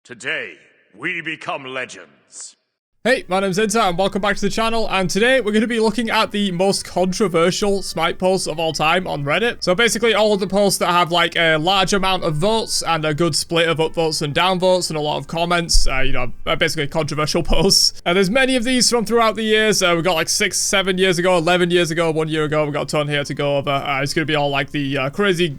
Today, we become legends. Hey, my name's Inter and welcome back to the channel, and today we're going to be looking at the most controversial Smite posts of all time on Reddit. So basically all of the posts that have like a large amount of votes and a good split of upvotes and downvotes and a lot of comments, basically controversial posts. And there's many of these from throughout the years. We got like 6, 7 years ago, 11 years ago, 1 year ago. We got a ton here to go over. It's going to be all like the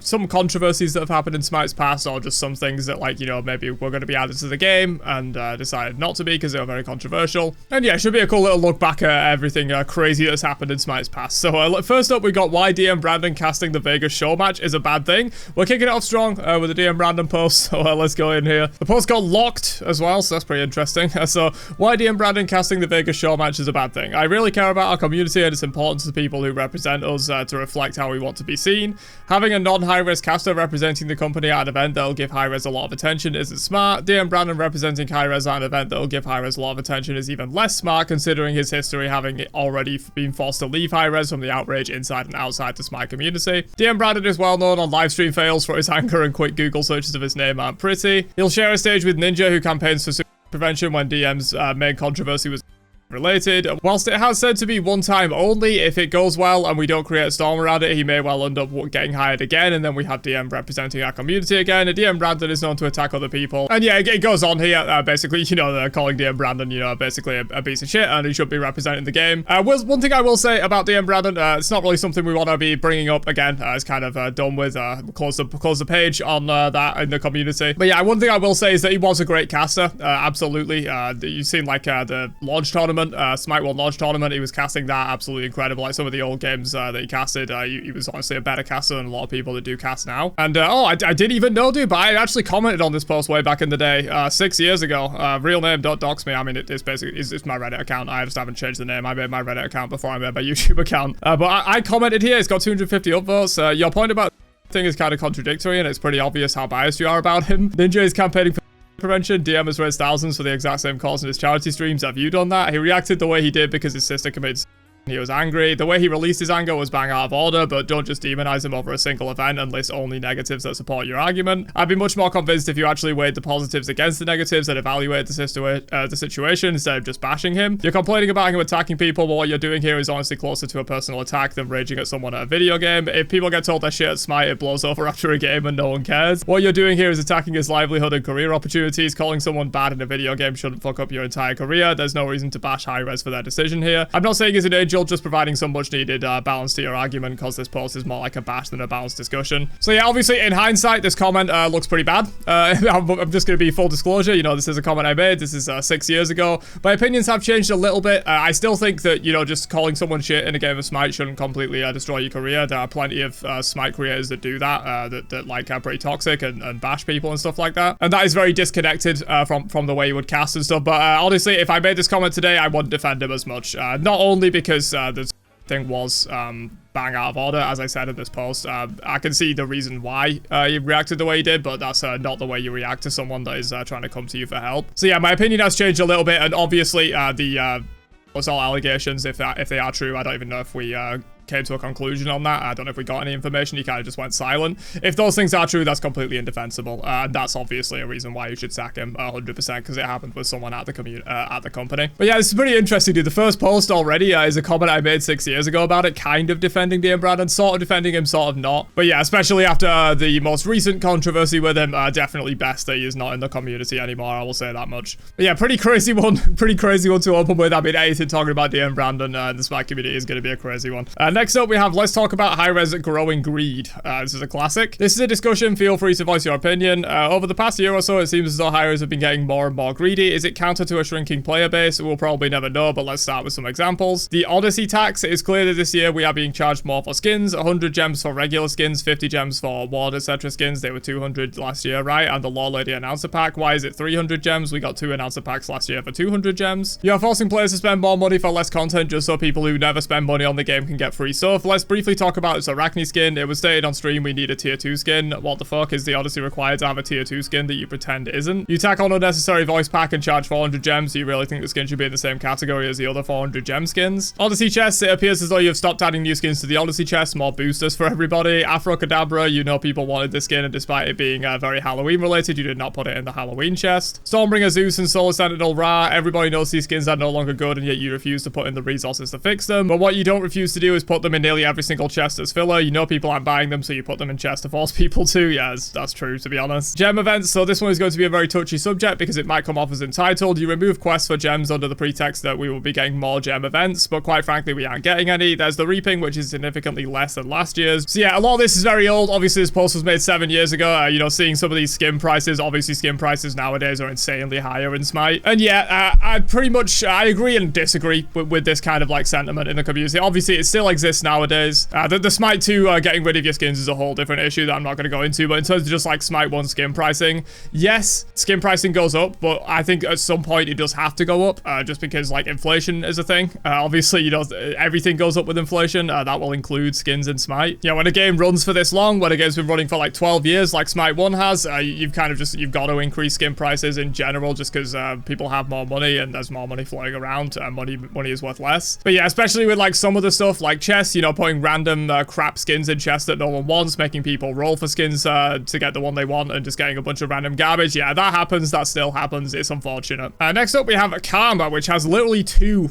some controversies that have happened in Smite's past, or just some things that maybe we're going to be added to the game and decided not to be because they were very controversial. And yeah, it should be a cool little look back at everything crazy that's happened in Smite's past. So first up, we got why DM Brandon casting the Vegas show match is a bad thing. We're kicking it off strong with a DM Brandon post, so let's go in here. The post got locked as well, so that's pretty interesting. So why DM Brandon casting the Vegas show match is a bad thing. I really care about our community and it's important to the people who represent us to reflect how we want to be seen. Having a non-Hi-Rez caster representing the company at an event that'll give Hi-Rez a lot of attention isn't smart. DM Brandon representing Hi-Rez at an event that'll give Hi-Rez a lot of attention is even less smart, considering his history having already been forced to leave Hi-Rez from the outrage inside and outside the Smite community. DM Brandon is well known on livestream fails for his anger, and quick Google searches of his name aren't pretty. He'll share a stage with Ninja, who campaigns for prevention when DM's main controversy was related. Whilst it has said to be one time only, if it goes well and we don't create a storm around it, he may well end up getting hired again, and then we have DM representing our community again. DM Brandon is known to attack other people, and yeah, it goes on here. Basically, they're calling DM Brandon, basically a piece of shit, and he should be representing the game. One thing I will say about DM Brandon, it's not really something we want to be bringing up again. It's kind of done with. Close the page on that in the community. But yeah, one thing I will say is that he was a great caster. Absolutely. You've seen the launch tournament. Smite World launch tournament, he was casting that absolutely incredible. Like some of the old games that he casted, he was honestly a better caster than a lot of people that do cast now. And I didn't even know, dude, but I actually commented on this post way back in the day, 6 years ago. Real name, don't dox me. I mean, it's basically it's my Reddit account. I just haven't changed the name. I made my Reddit account before I made my YouTube account. But I commented here. It's got 250 upvotes. Your point about thing is kind of contradictory, and it's pretty obvious how biased you are about him. Ninja is campaigning for prevention. DM has raised thousands for the exact same cause in his charity streams. Have you done that? He reacted the way he did because his sister committed. He was angry. The way he released his anger was bang out of order, but don't just demonize him over a single event and list only negatives that support your argument. I'd be much more convinced if you actually weighed the positives against the negatives and evaluated the situation instead of just bashing him. You're complaining about him attacking people, but what you're doing here is honestly closer to a personal attack than raging at someone at a video game. If people get told their shit at Smite, it blows over after a game and no one cares. What you're doing here is attacking his livelihood and career opportunities. Calling someone bad in a video game shouldn't fuck up your entire career. There's no reason to bash Hi-Rez for their decision here. I'm not saying he's an angel, just providing some much needed balance to your argument, because this post is more like a bash than a balanced discussion. So yeah, obviously in hindsight, this comment looks pretty bad. I'm just going to be full disclosure, this is a comment I made. This is 6 years ago. My opinions have changed a little bit. I still think that, just calling someone shit in a game of Smite shouldn't completely destroy your career. There are plenty of Smite creators that do that, that are pretty toxic and bash people and stuff like that. And that is very disconnected from the way you would cast and stuff. But honestly, if I made this comment today, I wouldn't defend him as much. Not only because there's thing was bang out of order, as I said in this post. I can see the reason why he reacted the way he did, but that's not the way you react to someone that is trying to come to you for help. So yeah, my opinion has changed a little bit, and obviously those all allegations, if they are true, I don't even know if we came to a conclusion on that. I don't know if we got any information. He kind of just went silent. If those things are true, that's completely indefensible. That's obviously a reason why you should sack him 100%, because it happened with someone at the company. But yeah, this is pretty interesting, dude. The first post already is a comment I made 6 years ago about it, kind of defending DM Brandon, sort of defending him, sort of not. But yeah, especially after the most recent controversy with him, definitely best that he is not in the community anymore. I will say that much. But yeah, pretty crazy one to open with. I mean, anything talking about DM Brandon in the Smite community is going to be a crazy one. Next up, we have let's talk about Hi-Rez growing greed. This is a classic. This is a discussion. Feel free to voice your opinion. Over the past year or so, it seems as though Hi-Rez have been getting more and more greedy. Is it counter to a shrinking player base? We'll probably never know, but let's start with some examples. The Odyssey tax. It is clear that this year we are being charged more for skins. 100 gems for regular skins, 50 gems for ward, etc. skins. They were 200 last year, right? And the Law Lady announcer pack. Why is it 300 gems? We got 2 announcer packs last year for 200 gems. You are forcing players to spend more money for less content just so people who never spend money on the game can get free agree. So let's briefly talk about this Arachne skin. It was stated on stream we need a tier 2 skin. What the fuck is the Odyssey required to have a tier 2 skin that you pretend isn't? You tack on unnecessary voice pack and charge 400 gems, so you really think the skin should be in the same category as the other 400 gem skins? Odyssey chests, it appears as though you've stopped adding new skins to the Odyssey chest, more boosters for everybody. Abracadabra, you know people wanted this skin, and despite it being very Halloween related, you did not put it in the Halloween chest. Stormbringer Zeus and Solar Sentinel Ra, everybody knows these skins are no longer good, and yet you refuse to put in the resources to fix them. But what you don't refuse to do is put them in nearly every single chest as filler. You know people aren't buying them, so you put them in chests to force people to. Yeah, that's true, to be honest. Gem events, so this one is going to be a very touchy subject because it might come off as entitled. You remove quests for gems under the pretext that we will be getting more gem events, but quite frankly, we aren't getting any. There's the reaping, which is significantly less than last year's. So yeah, a lot of this is very old. Obviously, this post was made 7 years ago. You know, seeing some of these skin prices, obviously skin prices nowadays are insanely higher in Smite. And yeah, I agree and disagree with this kind of like sentiment in the community. Obviously, it still exists nowadays. The Smite 2 getting rid of your skins is a whole different issue that I'm not going to go into, but in terms of just like Smite 1 skin pricing, yes, skin pricing goes up, but I think at some point it does have to go up, just because like inflation is a thing. Obviously, you know, everything goes up with inflation. That will include skins in Smite. Yeah, when a game runs for this long, when a game's been running for like 12 years, like Smite 1 has, you've got to increase skin prices in general, just because people have more money and there's more money flowing around. Money is worth less. But yeah, especially with like some of the stuff like chests, you know, putting random crap skins in chests that no one wants, making people roll for skins to get the one they want, and just getting a bunch of random garbage. Yeah, that happens. That still happens. It's unfortunate. Next up, we have Karma, which has literally 2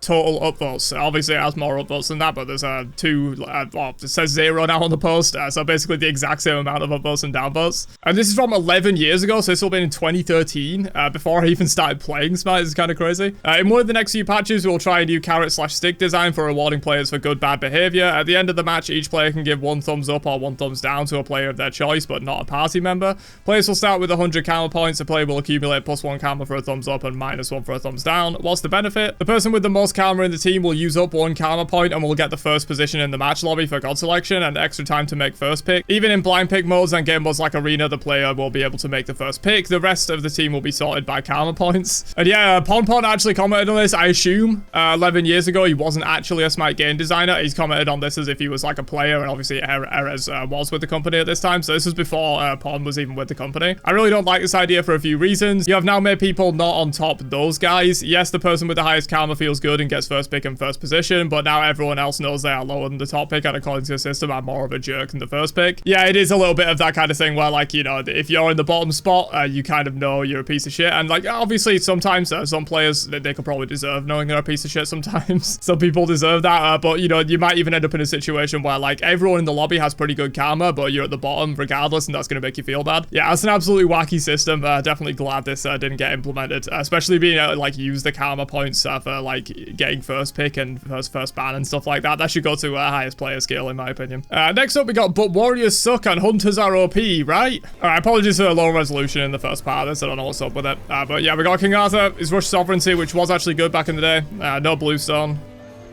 total upvotes. Obviously, it has more upvotes than that, but there's 2, well, it says 0 now on the post, so basically the exact same amount of upvotes and downvotes. And this is from 11 years ago, so this will be in 2013, before I even started playing Smite. It's kind of crazy. In one of the next few patches, we'll try a new carrot/stick design for rewarding players for good, bad behavior. At the end of the match, each player can give 1 thumbs up or 1 thumbs down to a player of their choice, but not a party member. Players will start with 100 karma points. A player will accumulate +1 karma for a thumbs up and -1 for a thumbs down. What's the benefit? The person with the most karma in the team will use up 1 karma point and will get the first position in the match lobby for god selection and extra time to make first pick. Even in blind pick modes and game modes like arena, the player will be able to make the first pick. The rest of the team will be sorted by karma points. And yeah, Pon actually commented on this. I assume 11 years ago he wasn't actually a Smite game designer. He's commented on this as if he was like a player, and obviously Hi-Rez was with the company at this time, so this was before Pon was even with the company. I really don't like this idea for a few reasons. You have now made people not on top those guys. Yes, the person with the highest karma feels good and gets first pick and first position, but now everyone else knows they are lower than the top pick, and according to the system, I'm more of a jerk than the first pick. Yeah, it is a little bit of that kind of thing where, like, you know, if you're in the bottom spot, you kind of know you're a piece of shit, and like, obviously, sometimes some players, they could probably deserve knowing they're a piece of shit sometimes. Some people deserve that, but, you know, you might even end up in a situation where, like, everyone in the lobby has pretty good karma, but you're at the bottom regardless, and that's going to make you feel bad. Yeah, it's an absolutely wacky system. Definitely glad this didn't get implemented, especially being able to, like, use the karma points for, like, getting first pick and first ban and stuff like that. That should go to highest player skill, in my opinion. Next up, we got but warriors suck and hunters are OP, right? Alright, apologies for the low resolution in the first part of this. I don't know what's up with it. But yeah, we got King Arthur, his Rush Sovereignty, which was actually good back in the day. No Bluestone.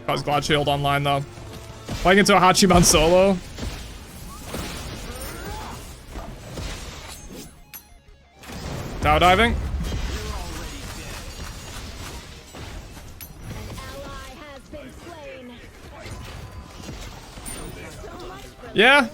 Got his Glad Shield online, though. Playing into a Hachiman solo. Tower diving. Yeah,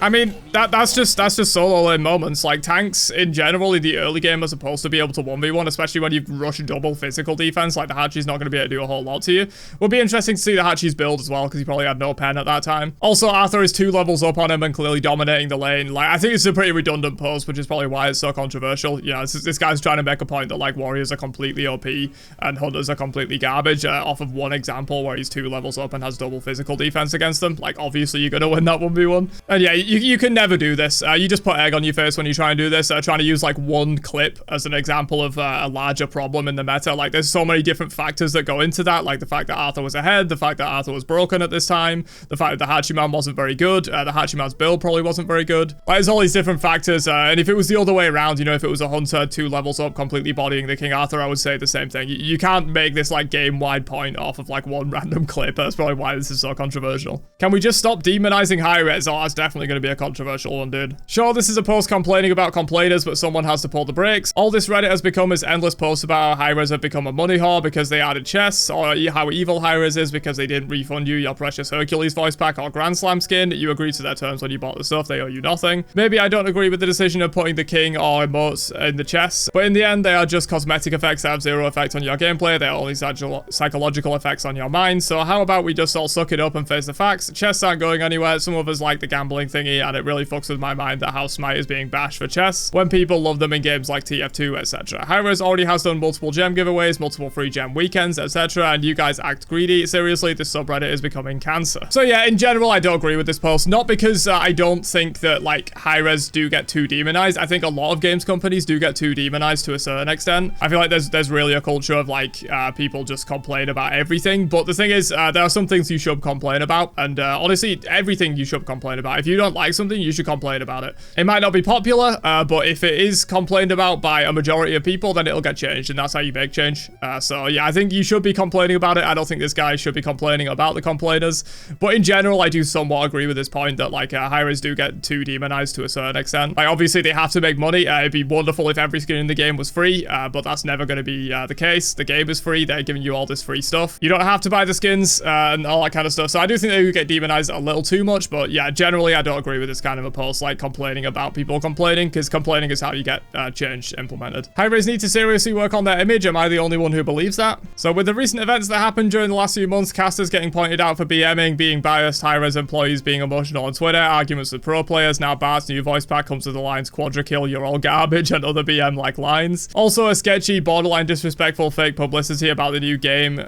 I mean, that's just solo lane moments. Like, tanks in general in the early game are supposed to be able to 1v1, especially when you rush double physical defense. Like, the Hachi's not going to be able to do a whole lot to you. Would be interesting to see the Hachi's build as well, because he probably had no pen at that time. Also, Arthur is 2 levels up on him and clearly dominating the lane. Like, I think it's a pretty redundant post, which is probably why it's so controversial. You know, this guy's trying to make a point that, like, warriors are completely OP and hunters are completely garbage off of one example where he's 2 levels up and has double physical defense against them. Like, obviously, you're going to win that 1v1. And yeah, you can never do this. You just put egg on your face when you try and do this. Trying to use like one clip as an example of a larger problem in the meta. Like, there's so many different factors that go into that. Like the fact that Arthur was ahead, the fact that Arthur was broken at this time, the fact that the Hachiman wasn't very good, the Hachiman's build probably wasn't very good. Like, there's all these different factors. And if it was the other way around, you know, if it was a hunter 2 levels up completely bodying the King Arthur, I would say the same thing. You can't make this like game-wide point off of like one random clip. That's probably why this is so controversial. Can we just stop demonizing Hi-Rez? Oh, that's definitely going to to be a controversial one, dude. Sure, this is a post complaining about complainers, but someone has to pull the brakes. All this Reddit has become is endless posts about how Hi-Rez have become a money whore because they added chests, or how evil Hi-Rez is because they didn't refund you your precious Hercules voice pack or Grand Slam skin. You agreed to their terms when you bought the stuff, they owe you nothing. Maybe I don't agree with the decision of putting the king or emotes in the chests, but in the end, they are just cosmetic effects that have zero effect on your gameplay. They're only psychological effects on your mind. So how about we just all suck it up and face the facts? Chests aren't going anywhere. Some of us like the gambling thingy, and it really fucks with my mind that how Smite is being bashed for chests when people love them in games like TF2, etc. Hi-Rez already has done multiple gem giveaways, multiple free gem weekends, etc., and you guys act greedy. Seriously, this subreddit is becoming cancer. So yeah, in general, I don't agree with this post. Not because I don't think that like Hi-Rez do get too demonized. I think a lot of games companies do get too demonized to a certain extent. I feel like there's really a culture of like people just complain about everything. But the thing is, there are some things you should complain about, and honestly, everything you should complain about. If you don't like something, you should complain about it. It might not be popular, but if it is complained about by a majority of people, then it'll get changed, and that's how you make change. So yeah, I think you should be complaining about it. I don't think this guy should be complaining about the complainers, but in general, I do somewhat agree with this point that like Hi-Rez do get too demonized to a certain extent. Like obviously they have to make money. It'd be wonderful if every skin in the game was free, but that's never going to be the case. The game is free. They're giving you all this free stuff. You don't have to buy the skins and all that kind of stuff. So I do think they do get demonized a little too much, but yeah, generally I don't agree with this kind of a post, like complaining about people complaining, because complaining is how you get change implemented. Hi-Rez need to seriously work on their image. Am I the only one who believes that? So with the recent events that happened during the last few months, casters getting pointed out for BMing, being biased, Hi-Rez employees being emotional on Twitter, arguments with pro players, now Bart's new voice pack comes with the lines quadra kill, you're all garbage, and other BM-like lines. Also a sketchy, borderline disrespectful fake publicity about the new game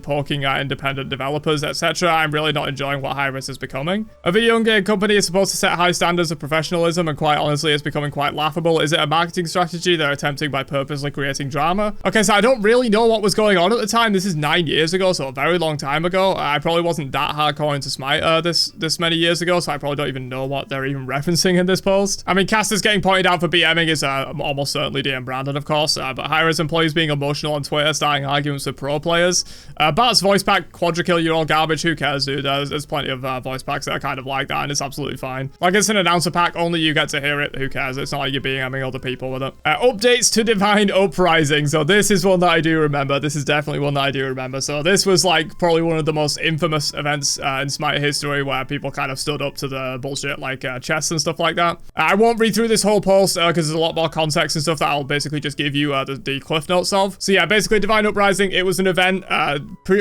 poking at independent developers, etc. I'm really not enjoying what Hi-Rez is becoming. A video game company is supposed to set high standards of professionalism, and quite honestly, it's becoming quite laughable. Is it a marketing strategy they're attempting by purposely creating drama? Okay, so I don't really know what was going on at the time. This is 9 years ago, so a very long time ago. I probably wasn't that hardcore into Smite this many years ago, so I probably don't even know what they're even referencing in this post. I mean, casters getting pointed out for BMing is almost certainly DM branded, of course, but Hi-Rez employees being emotional on Twitter, starting arguments with pro players. Bart's voice pack, quadra kill, you're all garbage, who cares, dude? There's plenty of voice packs that are kind of like that, and it's absolutely fine. Like, it's an announcer pack, only you get to hear it, who cares? It's not like you're BMing other people with it. Updates to Divine Uprising. So this is one that I do remember. This is definitely one that I do remember. So this was like probably one of the most infamous events in Smite history where people kind of stood up to the bullshit like chests and stuff like that. I won't read through this whole post because there's a lot more context and stuff that I'll basically just give you the cliff notes of. So yeah, basically Divine Uprising, it was an event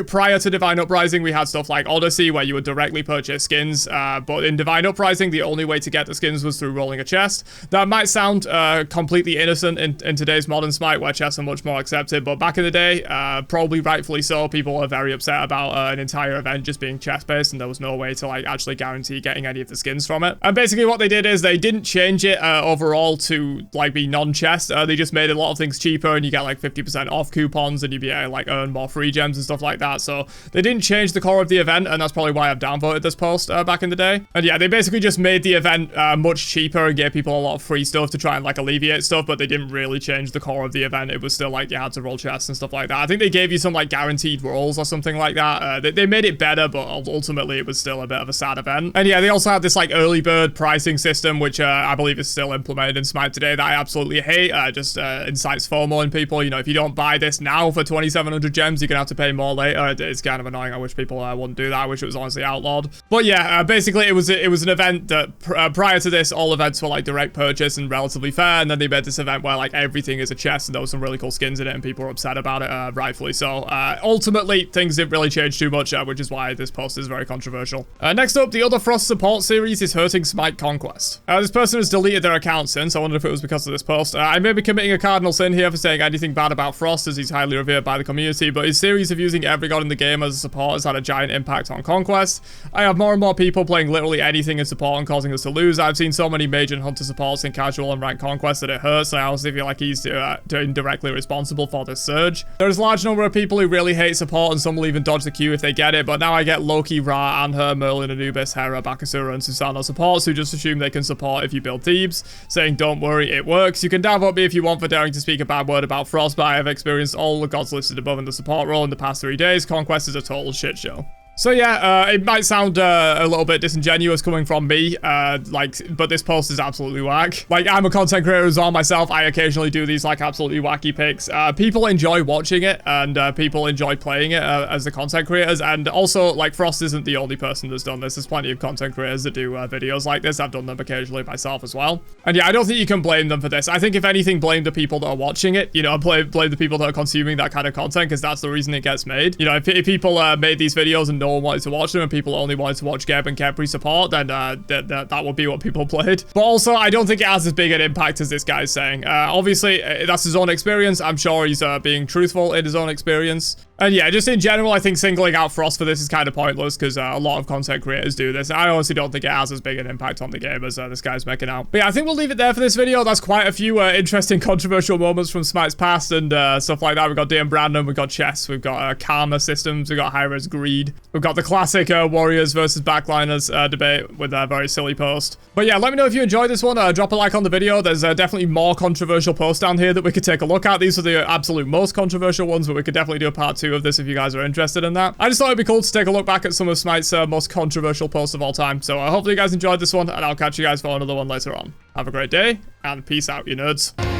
prior to Divine Uprising. We had stuff like Odyssey where you would directly purchase skins, but in Divine Uprising, the only way to get the skins was through rolling a chest. That might sound completely innocent in today's modern Smite where chests are much more accepted, but back in the day, probably rightfully so, people were very upset about an entire event just being chest based, and there was no way to like actually guarantee getting any of the skins from it. And basically what they did is they didn't change it overall to like be non-chest. They just made a lot of things cheaper, and you get like 50% off coupons, and you'd be able to like earn more free gems and stuff like that. So they didn't change the core of the event, and that's probably why I've downvoted this post back in the day. And yeah, they basically just made the event much cheaper and gave people a lot of free stuff to try and like alleviate stuff, but they didn't really change the core of the event. It was still like you had to roll chests and stuff like that. I think they gave you some like guaranteed rolls or something like that. They made it better, but ultimately it was still a bit of a sad event. And yeah, they also had this like early bird pricing system, which I believe is still implemented in Smite today, that I absolutely hate. Just incites FOMO in people. You know, if you don't buy this now for 2,700 gems, you're gonna have to pay more later. It's kind of annoying. I wish people wouldn't do that. I wish it was honestly outlawed. But yeah, basically it was an event that prior to this, all events were like direct purchase and relatively fair, and then they made this event where like everything is a chest, and there was some really cool skins in it, and people were upset about it, rightfully so. Ultimately, things didn't really change too much, which is why this post is very controversial. Next up, the other Frost support series is hurting Smite Conquest. This person has deleted their account since. I wonder if it was because of this post. I may be committing a cardinal sin here for saying anything bad about Frost, as he's highly revered by the community, but his series of using every god in the game as a support has had a giant impact on Conquest. I have more and more people playing literally anything in support and causing us to lose. I've seen so many Mage and Hunter supports in casual and ranked Conquest that it hurts, and I honestly feel like he's indirectly responsible for this surge. There's a large number of people who really hate support, and some will even dodge the queue if they get it, but now I get Loki, Ra, Anher, Merlin, Anubis, Hera, Bakasura, and Susano supports who just assume they can support if you build Thebes, saying don't worry, it works. You can downvote me if you want for daring to speak a bad word about Frost, but I have experienced all the gods listed above in the support role in the past 3 days. Conquest is a total shit show. So yeah, it might sound a little bit disingenuous coming from me, but this post is absolutely whack. Like, I'm a content creator as well myself. I occasionally do these like absolutely wacky picks. People enjoy watching it, and people enjoy playing it as the content creators. And also, like, Frost isn't the only person that's done this. There's plenty of content creators that do videos like this. I've done them occasionally myself as well. And yeah, I don't think you can blame them for this. I think if anything, blame the people that are watching it. You know, blame the people that are consuming that kind of content, because that's the reason it gets made. You know, if people made these videos and no one wanted to watch them and people only wanted to watch Geb and Kepri support, then that would be what people played. But also, I don't think it has as big an impact as this guy's saying. Obviously, that's his own experience. I'm sure he's being truthful in his own experience. And yeah, just in general, I think singling out Frost for this is kind of pointless, because a lot of content creators do this. I honestly don't think it has as big an impact on the game as this guy's making out. But yeah, I think we'll leave it there for this video. That's quite a few interesting controversial moments from Smite's past and stuff like that. We've got DM Brandon, we've got Chess, we've got Karma Systems, we've got Hi-Rez Greed. We've got the classic Warriors versus Backliners debate with a very silly post. But yeah, let me know if you enjoyed this one. Drop a like on the video. There's definitely more controversial posts down here that we could take a look at. These are the absolute most controversial ones, but we could definitely do a part 2 of this if you guys are interested in that. I just thought it'd be cool to take a look back at some of Smite's most controversial posts of all time. So hopefully you guys enjoyed this one, and I'll catch you guys for another one later on. Have a great day, and peace out, you nerds.